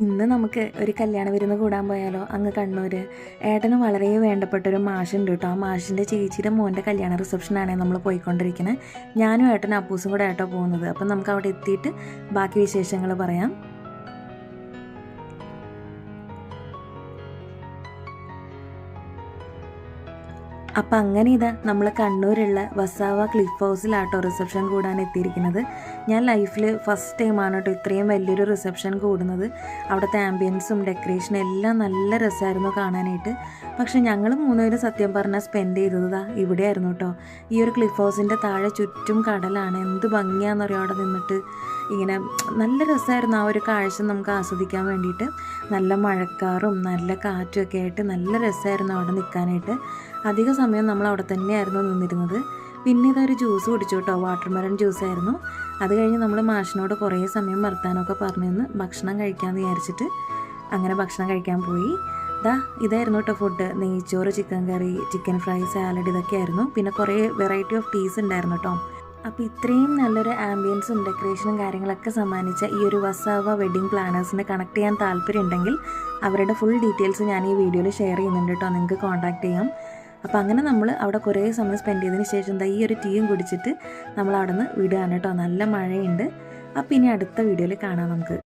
ഇന്ന് നമുക്ക് ഒരു കല്യാണ വിരുന്ന് കൂടാൻ പോയാലോ? അങ്ങ് കണ്ണൂർ. ഏട്ടന് വളരെ വേണ്ടപ്പെട്ട ഒരു മാഷുണ്ട് കേട്ടോ. ആ മാഷിൻ്റെ ചേച്ചിയുടെ മോൻ്റെ കല്യാണ റിസപ്ഷനാണ് നമ്മൾ പോയിക്കൊണ്ടിരിക്കുന്നത്. ഞാനും ഏട്ടനും അപ്പൂസും കൂടെ ആയിട്ടോ പോകുന്നത്. അപ്പം നമുക്ക് അവിടെ എത്തിയിട്ട് ബാക്കി വിശേഷങ്ങൾ പറയാം. അപ്പം അങ്ങനെ ഇതാ നമ്മൾ കണ്ണൂരുള്ള വസാവ ക്ലിഫ് ഹൗസിലാട്ടോ റിസപ്ഷൻ കൂടാൻ എത്തിയിരിക്കുന്നത്. ഞാൻ ലൈഫിൽ ഫസ്റ്റ് ടൈമാണ് കേട്ടോ ഇത്രയും വലിയൊരു റിസപ്ഷൻ കൂടുന്നത്. അവിടുത്തെ ആംബിയൻസും ഡെക്കറേഷനും എല്ലാം നല്ല രസമായിരുന്നു കാണാനായിട്ട്. പക്ഷെ ഞങ്ങൾ മൂന്നുപേരും സത്യം പറഞ്ഞാൽ സ്പെൻഡ് ചെയ്തത് ഇവിടെയായിരുന്നു കേട്ടോ. ഈ ഒരു ക്ലിഫ് ഹൗസിൻ്റെ താഴെ ചുറ്റും കടലാണ്. എന്ത് ഭംഗിയാണെന്നറിയോ അവിടെ നിന്നിട്ട്. ഇങ്ങനെ നല്ല രസമായിരുന്നു ആ ഒരു കാഴ്ച നമുക്ക് ആസ്വദിക്കാൻ വേണ്ടിയിട്ട്. നല്ല മഴക്കാറും നല്ല കാറ്റും ഒക്കെ ആയിട്ട് നല്ല രസമായിരുന്നു അവിടെ നിൽക്കാനായിട്ട്. അധിക സമയം നമ്മൾ അവിടെ തന്നെയായിരുന്നു നിന്നിരുന്നത്. പിന്നെ ഇതൊരു ജ്യൂസ് കുടിച്ചു കേട്ടോ, വാട്ടർമെലൺ ജ്യൂസായിരുന്നു. അത് കഴിഞ്ഞ് നമ്മൾ മാഷിനോട് കുറേ സമയം വർത്താനമൊക്കെ പറഞ്ഞു ഭക്ഷണം കഴിക്കാമെന്ന് വിചാരിച്ചിട്ട് അങ്ങനെ ഭക്ഷണം കഴിക്കാൻ പോയി. ഇതായിരുന്നു കേട്ടോ ഫുഡ്. നെയ്ച്ചോറ്, ചിക്കൻ കറി, ചിക്കൻ ഫ്രൈ, സാലഡ് ഇതൊക്കെയായിരുന്നു. പിന്നെ കുറേ വെറൈറ്റി ഓഫ് ടീസ് ഉണ്ടായിരുന്നു കേട്ടോ. അപ്പോൾ ഇത്രയും നല്ലൊരു ആംബിയൻസും ഡെക്കറേഷനും കാര്യങ്ങളൊക്കെ സമ്മാനിച്ച ഈ ഒരു വസാവ വെഡ്ഡിങ് പ്ലാനേഴ്സിനെ കണക്ട് ചെയ്യാൻ താല്പര്യം ഉണ്ടെങ്കിൽ അവരുടെ ഫുൾ ഡീറ്റെയിൽസ് ഞാൻ ഈ വീഡിയോയിൽ ഷെയർ ചെയ്യുന്നുണ്ട് കേട്ടോ. നിങ്ങൾക്ക് കോൺടാക്ട് ചെയ്യാം. അപ്പോൾ അങ്ങനെ നമ്മൾ അവിടെ കുറേ സമയം സ്പെൻഡ് ചെയ്തതിന് ശേഷം ഈ ഒരു ടീയും കുടിച്ചിട്ട് നമ്മൾ അവിടെ നിന്ന് വിടുകയാണ് കേട്ടോ. നല്ല മഴയുണ്ട്. അപ്പോൾ ഇനി അടുത്ത വീഡിയോയിൽ കാണാം നമുക്ക്.